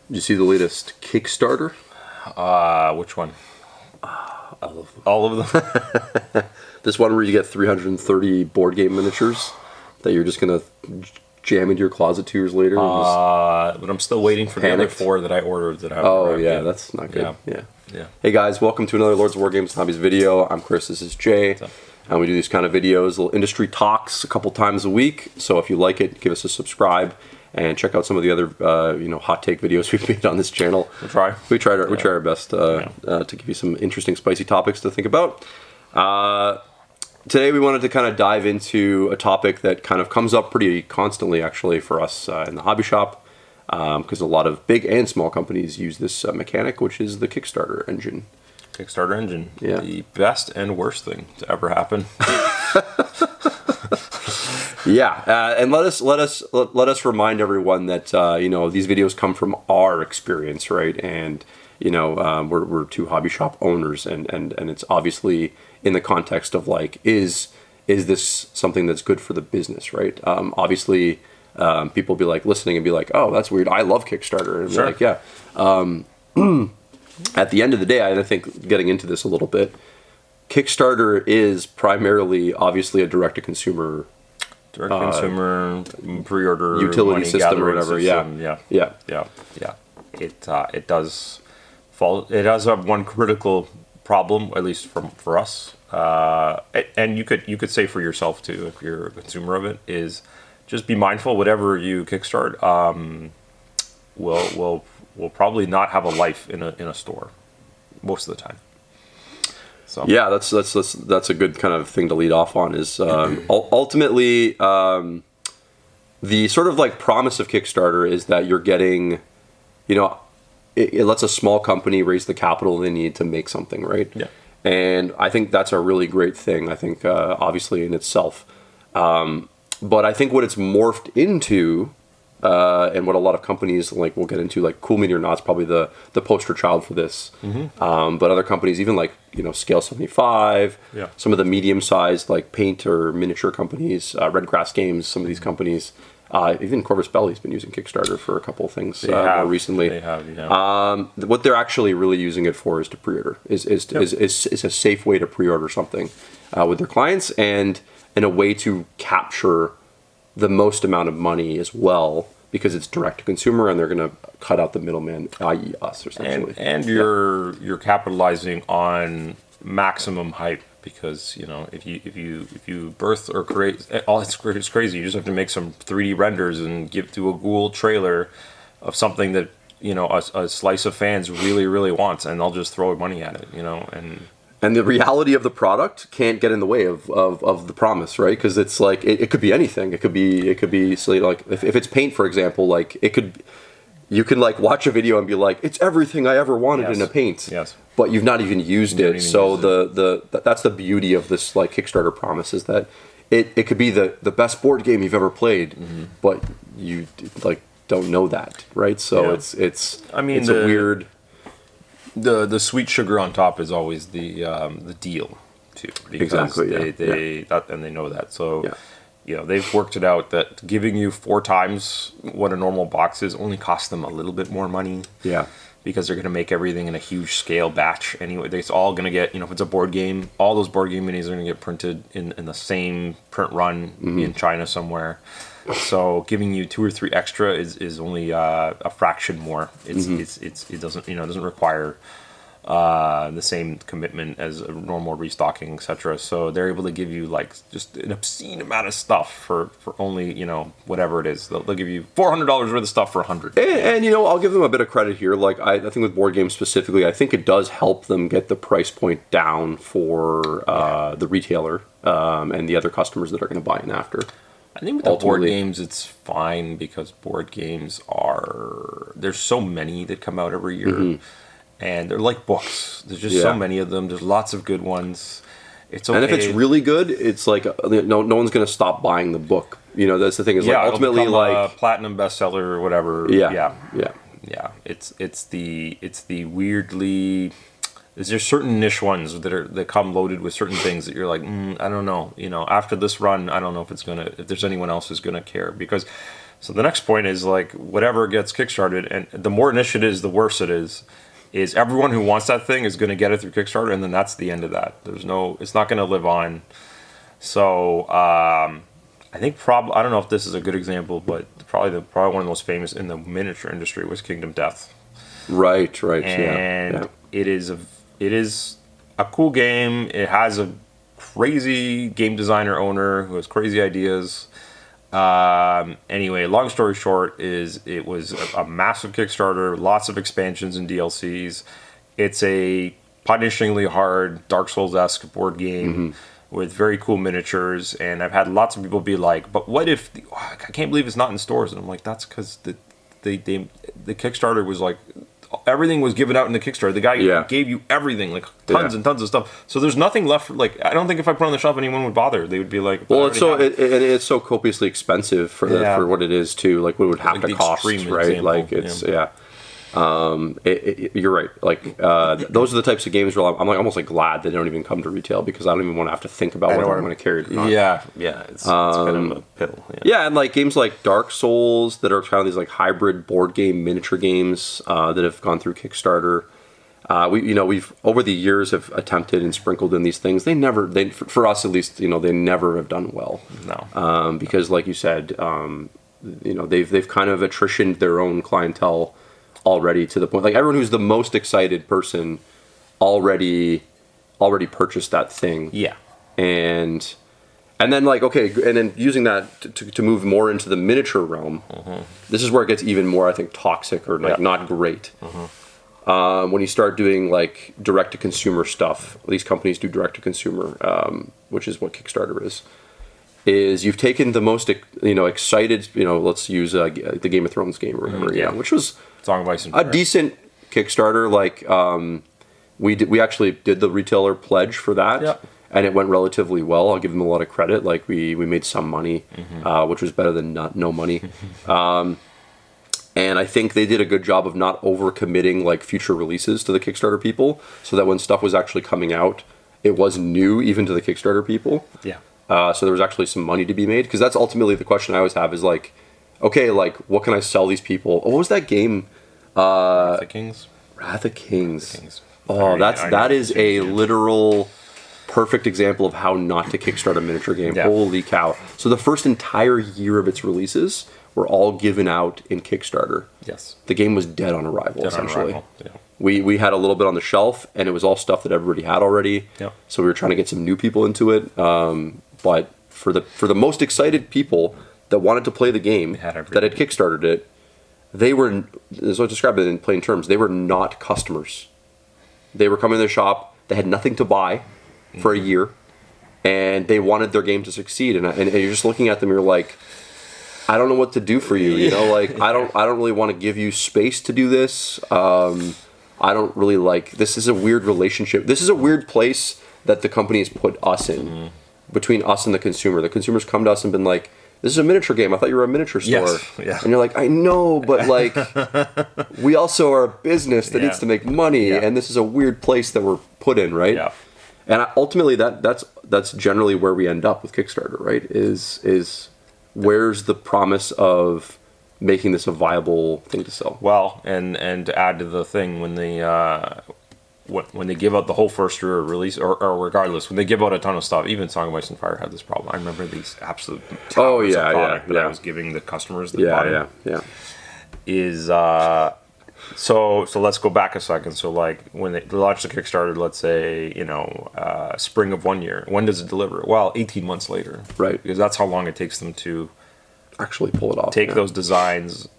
Did you see the latest Kickstarter? Which one? All of them. All of them? This one where you get 330 board game miniatures that you're just going to jam into your closet 2 years later. But I'm still waiting for panicked. the other 4 that I ordered that I That's not good. Yeah. Hey guys, welcome to another Lords of War Games Hobbies video. I'm Chris, this is Jay. And we do these kind of videos, little industry talks a couple times a week. So if you like it, give us a subscribe and check out some of the other hot take videos we've made on this channel. We try our best to give you some interesting, spicy topics to think about. Today we wanted to kind of dive into a topic that kind of comes up pretty constantly, actually, for us in the hobby shop, because a lot of big and small companies use this mechanic, which is the Kickstarter engine. Kickstarter engine. Yeah. The best and worst thing to ever happen. And let us remind everyone that these videos come from our experience, right? And we're 2 hobby shop owners, and it's obviously in the context of like, is this something that's good for the business, right? Obviously, people be like listening and be like, oh, that's weird. I love Kickstarter, and sure. like, yeah. At the end of the day, I think getting into this a little bit, Kickstarter is primarily, obviously, a direct-to-consumer pre-order utility system or whatever. System. Yeah. It does fall. It does have one critical problem, at least for us, and you could say for yourself too, if you're a consumer of it, is just be mindful. Whatever you kickstart, will probably not have a life in a store most of the time. So yeah, that's a good kind of thing to lead off on. Is ultimately the sort of like promise of Kickstarter is that you're getting, it lets a small company raise the capital they need to make something, right? Yeah. And I think that's a really great thing. I think obviously in itself, but I think what it's morphed into. And what a lot of companies, like we'll get into, like Cool Mini or Not's probably the poster child for this. Mm-hmm. But other companies, even like Scale 75, some of the medium-sized like paint or miniature companies, Red Grass Games, some of these companies, even Corvus Belli's been using Kickstarter for a couple of things more recently. They have, what they're actually really using it for is to pre-order, is a safe way to pre-order something with their clients, and a way to capture the most amount of money as well, because it's direct to consumer and they're going to cut out the middleman, i.e. us, essentially. And you're capitalizing on maximum hype, because if you birth or create, it's crazy. You just have to make some 3D renders and give to a Google trailer of something that a slice of fans really, really wants, and they'll just throw money at it, And the reality of the product can't get in the way of the promise, right? Because it's like it could be anything. It could be so like if it's paint, for example, like you can like watch a video and be like, it's everything I ever wanted in a paint. Yes. But you've not even used it. So that's the beauty of this like Kickstarter promise, is that it could be the best board game you've ever played, but you like don't know that, right? So it's a weird. The sweet sugar on top is always the deal too, because they know that. So they've worked it out that giving you 4 times what a normal box is only costs them a little bit more money. Yeah. Because they're going to make everything in a huge scale batch anyway. It's all going to get, if it's a board game, all those board game minis are going to get printed in the same print run in China somewhere. So giving you 2 or 3 extra is only a fraction more. It doesn't require the same commitment as a normal restocking, etc. So they're able to give you like just an obscene amount of stuff for only whatever it is. They'll give you $400 worth of stuff for $100. And I'll give them a bit of credit here. Like I think with board games specifically, I think it does help them get the price point down for the retailer and the other customers that are going to buy in after. I think with the board games, it's fine, because board games there's so many that come out every year, and they're like books. There's just so many of them. There's lots of good ones. It's okay. And if it's really good, it's like no one's going to stop buying the book. That's the thing. Is like ultimately like a platinum bestseller or whatever. Yeah. It's the weirdly. There's certain niche ones that come loaded with certain things that you're like, I don't know. After this run, I don't know if there's anyone else who's gonna care, because So the next point is like whatever gets kickstarted, and the more niche it is, the worse it is. Is everyone who wants that thing is going to get it through Kickstarter, and then that's the end of that. It's not going to live on. So I think I don't know if this is a good example, but probably one of the most famous in the miniature industry was Kingdom Death. Right. And it is a cool game. It has a crazy game designer owner who has crazy ideas. Anyway, long story short is it was a massive Kickstarter, lots of expansions and DLCs. It's a punishingly hard Dark Souls-esque board game with very cool miniatures, and I've had lots of people be like, but what if I can't believe it's not in stores? And I'm like, that's because the Kickstarter was like, everything was given out in the Kickstarter. The guy gave you everything, like tons and tons of stuff. So there's nothing left. Like, I don't think if I put it on the shelf, anyone would bother. They would be like, well, it's so copiously expensive for what it is too. Like, what it would have to cost, right? Example, like, it's you're right. Like, those are the types of games where I'm like almost like glad they don't even come to retail, because I don't even want to have to think about whether I'm going to carry it or not. Yeah, it's kind of a pill. Yeah, and like games like Dark Souls that are kind of these like hybrid board game miniature games that have gone through Kickstarter. We've over the years have attempted and sprinkled in these things. For us at least, they never have done well. No, because like you said, they've kind of attritioned their own clientele already, to the point like everyone who's the most excited person already purchased that thing. Yeah. And then like, okay, and then using that to move more into the miniature realm, this is where it gets even more, I think, toxic or like not great. When you start doing like direct to consumer stuff, these companies do direct to consumer, which is what Kickstarter is you've taken the most excited, let's use the Game of Thrones game or whatever, which was Song of Ice and Fire. A decent Kickstarter. Like we actually did the retailer pledge for that, and it went relatively well. I'll give them a lot of credit. Like we made some money, which was better than no money. And I think they did a good job of not overcommitting like future releases to the Kickstarter people, so that when stuff was actually coming out, it was new even to the Kickstarter people. Yeah. So there was actually some money to be made, because that's ultimately the question I always have is like, okay, like what can I sell these people? Oh, what was that game? Wrath of Kings. Wrath of Kings. Oh, that is a literal perfect example of how not to kickstart a miniature game. Yeah. Holy cow. So the first entire year of its releases were all given out in Kickstarter. Yes. The game was dead on arrival, essentially. Yeah. We had a little bit on the shelf, and it was all stuff that everybody had already. Yeah. So we were trying to get some new people into it. But for the most excited people that wanted to play the game, that had Kickstarted it, they were, as I described it in plain terms, they were not customers. They were coming to the shop, they had nothing to buy for a year, and they wanted their game to succeed. And you're just looking at them, you're like, I don't know what to do for you. Like I don't really want to give you space to do this. I don't really like, this is a weird relationship. This is a weird place that the company has put us in, between us and the consumer. The consumers come to us and been like, this is a miniature game. I thought you were a miniature store. Yes. Yeah. And you're like, I know, but like, we also are a business that needs to make money, and this is a weird place that we're put in, right? Yeah. And ultimately, that's generally where we end up with Kickstarter, right? Is where's the promise of making this a viable thing to sell? Well, and to add to the thing, when they give out the whole first year release, or regardless, when they give out a ton of stuff, even Song of Ice and Fire had this problem. I remember these absolute towers of product that I was giving the customers that bought it. Is so let's go back a second. So like when they launched the Kickstarter, let's say spring of one year, when does it deliver? Well, 18 months later, right? Because that's how long it takes them to actually pull it off. Take those designs,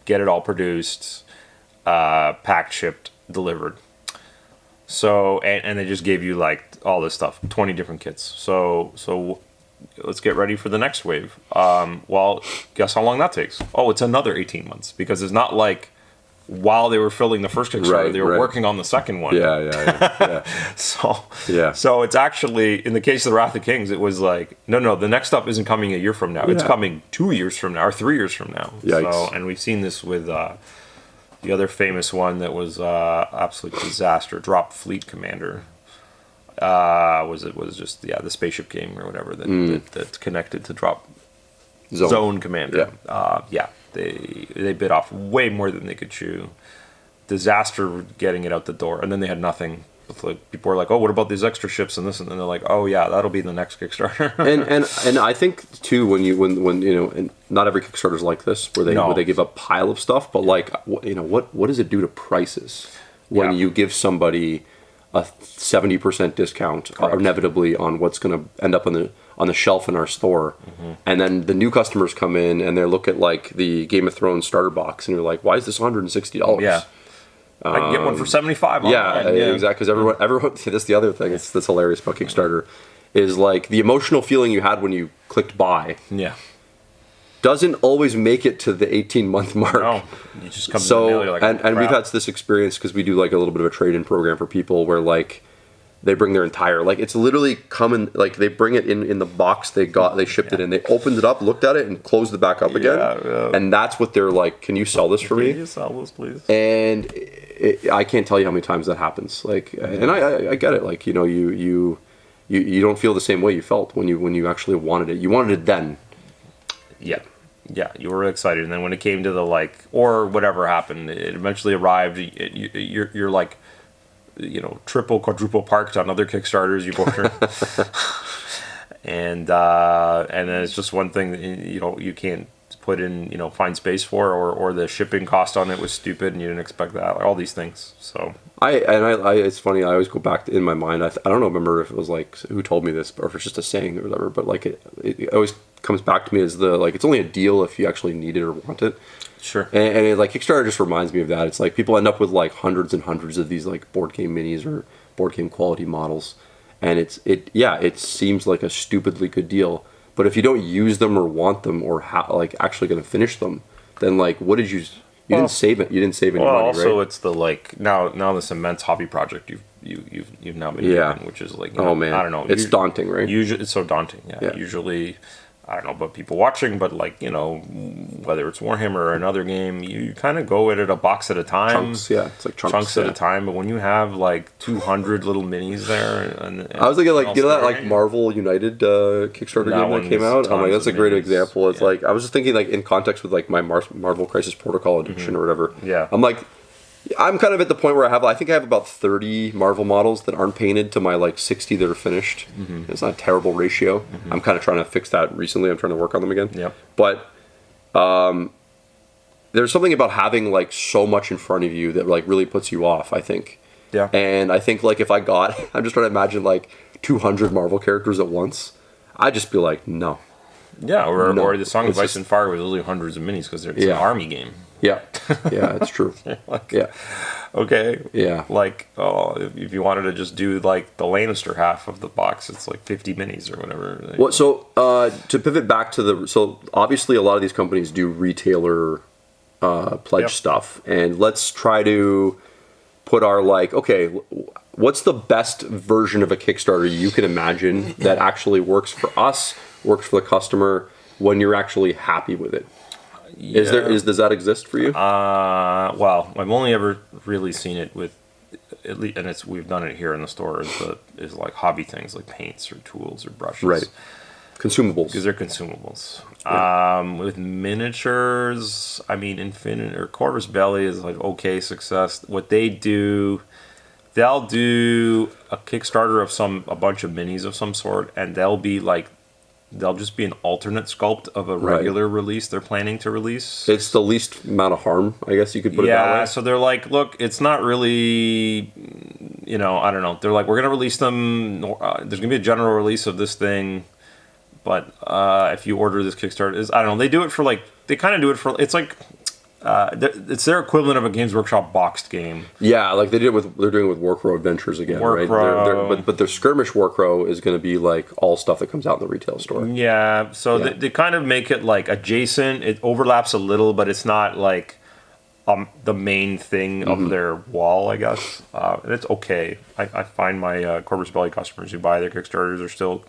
get it all produced, packed, shipped, delivered. So and they just gave you like all this stuff, 20 different kits. So let's get ready for the next wave. Well, guess how long that takes? Oh, it's another 18 months, because it's not like while they were filling the first Kickstarter, they were working on the second one. Yeah. So it's actually, in the case of the Wrath of Kings, it was like, no, the next stuff isn't coming a year from now. It's coming 2 years from now, or 3 years from now. Yikes. So, and we've seen this with the other famous one that was absolute disaster, Drop Fleet Commander. Was just the spaceship game or whatever that connected to Drop. Zone Commander. They bit off way more than they could chew. Disaster getting it out the door, and then they had nothing. Like, people were like, "Oh, what about these extra ships and this?" And then they're like, "Oh yeah, that'll be the next Kickstarter." and I think too, when you know, and not every Kickstarter is like this, where they give a pile of stuff, but like, what does it do to prices when you give somebody a 70% discount inevitably on what's going to end up on the shelf in our store, and then the new customers come in and they look at like the Game of Thrones starter box, and you're like, "Why is this $160?" Yeah. I can get one for 75. Exactly. Because everyone. That's the other thing. That's hilarious about Kickstarter, is like the emotional feeling you had when you clicked buy. Yeah. Doesn't always make it to the 18-month mark. No, you just come to the mail, you're like, and we've had this experience because we do like a little bit of a trade-in program for people where like they bring their entire, like, it's literally coming, like they bring it in the box they shipped it in. They opened it up, looked at it, and closed it back up again. And that's what they're like, "Can you sell this for me? Can you sell this, please?" And I can't tell you how many times that happens. Like, and I get it. Like, you don't feel the same way you felt when you actually wanted it. You wanted it then. Yeah, you were really excited, and then when it came to the like, or whatever happened, it eventually arrived. You're like, triple, quadruple parked on other Kickstarters you've ordered, and then it's just one thing that, you can't put in, find space for, or the shipping cost on it was stupid and you didn't expect that, like all these things. So it's funny, I always go back in my mind, I don't remember if it was like who told me this or if it's just a saying or whatever, but like it always comes back to me as it's only a deal if you actually need it or want it. Sure. And it, like, Kickstarter just reminds me of that. It's like people end up with like hundreds and hundreds of these like board game minis or board game quality models, and it seems like a stupidly good deal. But if you don't use them or want them or like actually going to finish them, then like, what did you didn't save it? You didn't save any money, right? Also, it's the like now this immense hobby project you've now been doing, which is like, man, I don't know, it's daunting, right? Usually, it's so daunting. Yeah. Usually, I don't know about people watching, but like, whether it's Warhammer or another game, you kind of go at it a box at a time. Chunks, it's like chunks at a time. But when you have like 200 little minis there, and I was thinking like, that like Marvel United Kickstarter game that came out. I'm like, that's a great example. It's like, I was just thinking like in context with like my Marvel Crisis Protocol edition or whatever. Yeah, I'm like, I'm kind of at the point where I think I have about 30 Marvel models that aren't painted to my like 60 that are finished. It's not a terrible ratio. I'm kind of trying to fix that recently. I'm trying to work on them again. Yep. But there's something about having like so much in front of you that like really puts you off, I think. Yeah. And I think like if I'm just trying to imagine like 200 Marvel characters at once, I'd just be like, no. Yeah, or the Song of Ice and Fire was literally hundreds of minis because it's an army game. Yeah, it's true. Okay. Yeah. Like, if you wanted to just do like the Lannister half of the box, it's like 50 minis or whatever. Well, so to pivot back to so obviously a lot of these companies do retailer pledge stuff, and let's try to put our like, okay, what's the best version of a Kickstarter you can imagine that actually works for us, works for the customer when you're actually happy with it? Yeah. Does that exist for you? Well, I've only ever really seen it with, at least, and we've done it here in the store, is like hobby things like paints or tools or brushes. Right. Consumables. Because they're consumables. Yeah. With miniatures, I mean, Infinite or Corvus Belli is like okay success. What they do, they'll do a Kickstarter of a bunch of minis of some sort, and they'll just be an alternate sculpt of a regular release they're planning to release. It's the least amount of harm, I guess you could put it that way. Yeah, so they're like, look, it's not really, I don't know. They're like, we're going to release them. There's going to be a general release of this thing. But if you order this Kickstarter, I don't know. They do it for like, they kind of do it for, it's like, it's their equivalent of a Games Workshop boxed game. Yeah, like they're doing it with Warcrow Adventures again, right? But their skirmish Warcrow is going to be like all stuff that comes out in the retail store. Yeah, so they kind of make it like adjacent. It overlaps a little, but it's not like the main thing of their wall, I guess. And it's okay. I find my Corvus Belli customers who buy their Kickstarters are still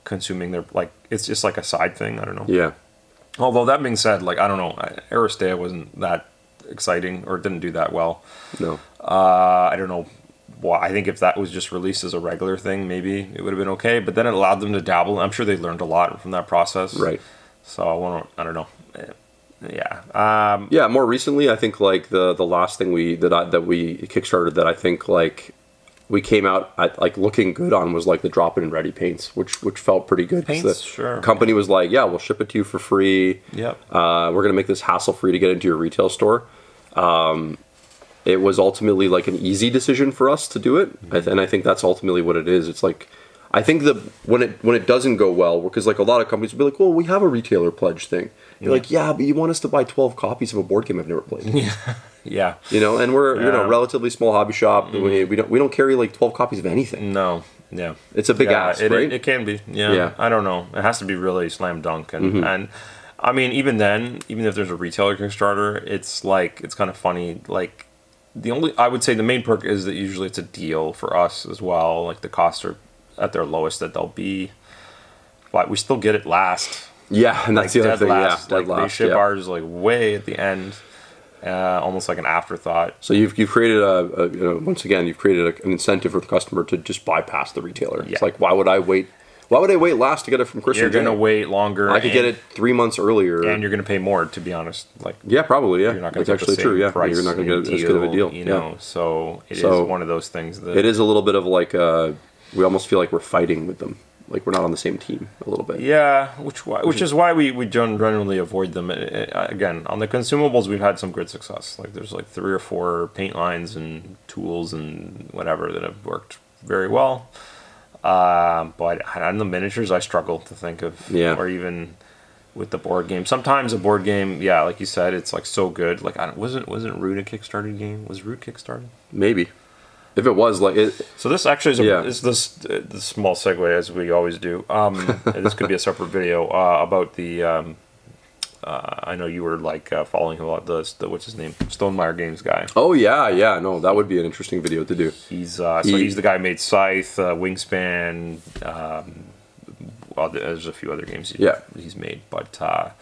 consuming their, like, it's just like a side thing. I don't know. Yeah. Although that being said, like, I don't know, Aristea wasn't that exciting, or it didn't do that well. No. I don't know why. I think if that was just released as a regular thing, maybe it would have been okay. But then it allowed them to dabble. I'm sure they learned a lot from that process. Right. So I don't know. Yeah. Yeah, more recently, I think like the last thing that we kickstarted that I think like we came out at, like looking good on was like the drop in ready paints, which felt pretty good. 'Cause Paints, the sure. company was like, yeah, we'll ship it to you for free. Yep. We're gonna make this hassle free to get into your retail store. It was ultimately like an easy decision for us to do it, and I think that's ultimately what it is. It's like I think when it doesn't go well, because like a lot of companies will be like, well, we have a retailer pledge thing. You're like, yeah, but you want us to buy 12 copies of a board game I've never played. Yeah. You know, and we're relatively small hobby shop. We don't carry like 12 copies of anything. No. Yeah. It's a big ask, right? It can be. Yeah. I don't know. It has to be really slam dunk, and I mean, even then, even if there's a retailer Kickstarter, it's kind of funny. Like I would say the main perk is that usually it's a deal for us as well. Like the costs are at their lowest that they'll be, but we still get it last. Yeah, and that's like the other thing. Last. Yeah, like they ship ours like way at the end, almost like an afterthought. So you've created once again you've created an incentive for the customer to just bypass the retailer. Yeah. It's like why would I wait? Why would I wait last to get it from Chris? You're going to wait longer. I could get it 3 months earlier, and you're going to pay more. To be honest, like probably. Yeah, you're not going that's to actually true. Yeah, you're not going to get as good of a deal. You know, so it is one of those things that it is a little bit of like we almost feel like we're fighting with them. Like we're not on the same team a little bit. Yeah, which is why we generally avoid them. Again, on the consumables, we've had some good success. Like there's like 3 or 4 paint lines and tools and whatever that have worked very well. But on the miniatures, I struggle to think of, or even with the board game. Sometimes a board game, like you said, it's like so good. Like wasn't Root a Kickstarter game? Was Root Kickstarted? Maybe. If it was like it, so this actually is this small segue as we always do. This could be a separate video about the. I know you were like following him about the what's his name, Stonemeyer Games guy. Oh yeah, no, that would be an interesting video to do. He's he's the guy who made Scythe, Wingspan. Well, there's a few other games he's made, but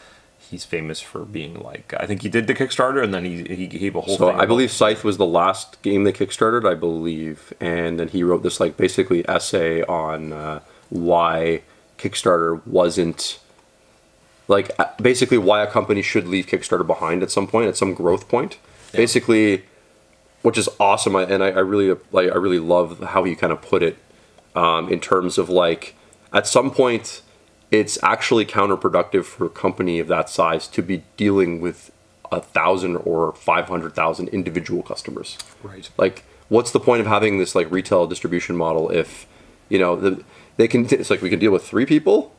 he's famous for being like, I think he did the Kickstarter and then he gave a whole thing. So I believe Scythe was the last game they Kickstarted, I believe, and then he wrote this like basically essay on why Kickstarter wasn't like basically why a company should leave Kickstarter behind at some point, at some growth point. Yeah. Basically, which is awesome, and I really love how he kind of put it in terms of like at some point. It's actually counterproductive for a company of that size to be dealing with 1,000 or 500,000 individual customers. Right. Like, what's the point of having this like retail distribution model if, you know, they can? It's like we can deal with 3 people,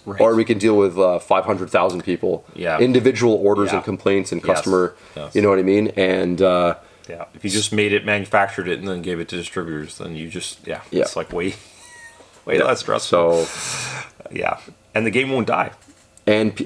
or we can deal with 500,000 people. Yeah. Individual orders and complaints and customer. Yes. You know what I mean? And if you just made it, manufactured it, and then gave it to distributors, then you just it's like way less stressful. So. Yeah, and the game won't die. And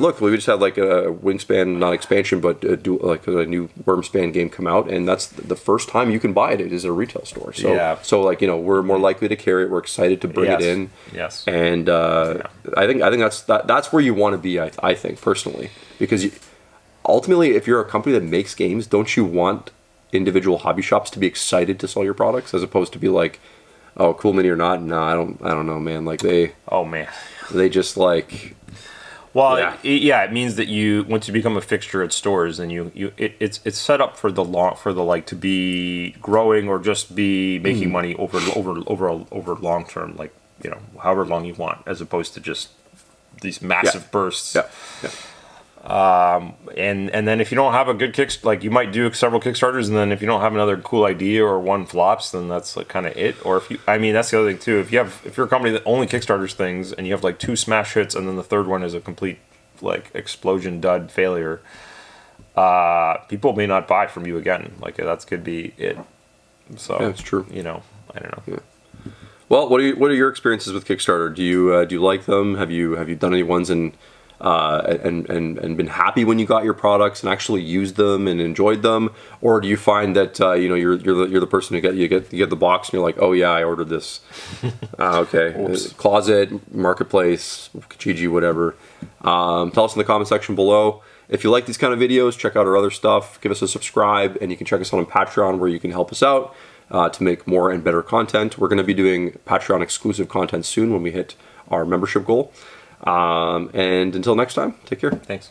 look, we just had like a Wingspan, not expansion, but like a new Wormspan game come out, and that's the first time you can buy it. It is a retail store. So like, you know, we're more likely to carry it. We're excited to bring it in. Yes. And I think that's where you want to be. I think personally, because ultimately, if you're a company that makes games, don't you want individual hobby shops to be excited to sell your products as opposed to be like, oh, cool mini or not? No, I don't know, man. Like they just like. Well, it means that once you become a fixture at stores, then it's set up for the like to be growing or just be making money over long term, like, you know, however long you want, as opposed to just these massive bursts. Yeah. And then if you don't have a good like you might do several Kickstarters, and then if you don't have another cool idea or one flops, then that's like kind of it. Or that's the other thing too. If you're a company that only Kickstarters things and you have like 2 smash hits and then the third one is a complete like explosion dud failure, people may not buy from you again. Like that could be it. So that's true. You know, I don't know. Yeah. Well, what are your experiences with Kickstarter? Do you like them? Have you done any ones and been happy when you got your products and actually used them and enjoyed them, or do you find that you're the person who you get the box and you're like, oh yeah, I ordered this. Okay, Closet, Marketplace, Kijiji, whatever. Tell us in the comment section below. If you like these kind of videos, check out our other stuff. Give us a subscribe, and you can check us out on Patreon where you can help us out to make more and better content. We're going to be doing Patreon exclusive content soon when we hit our membership goal. And until next time, take care. Thanks.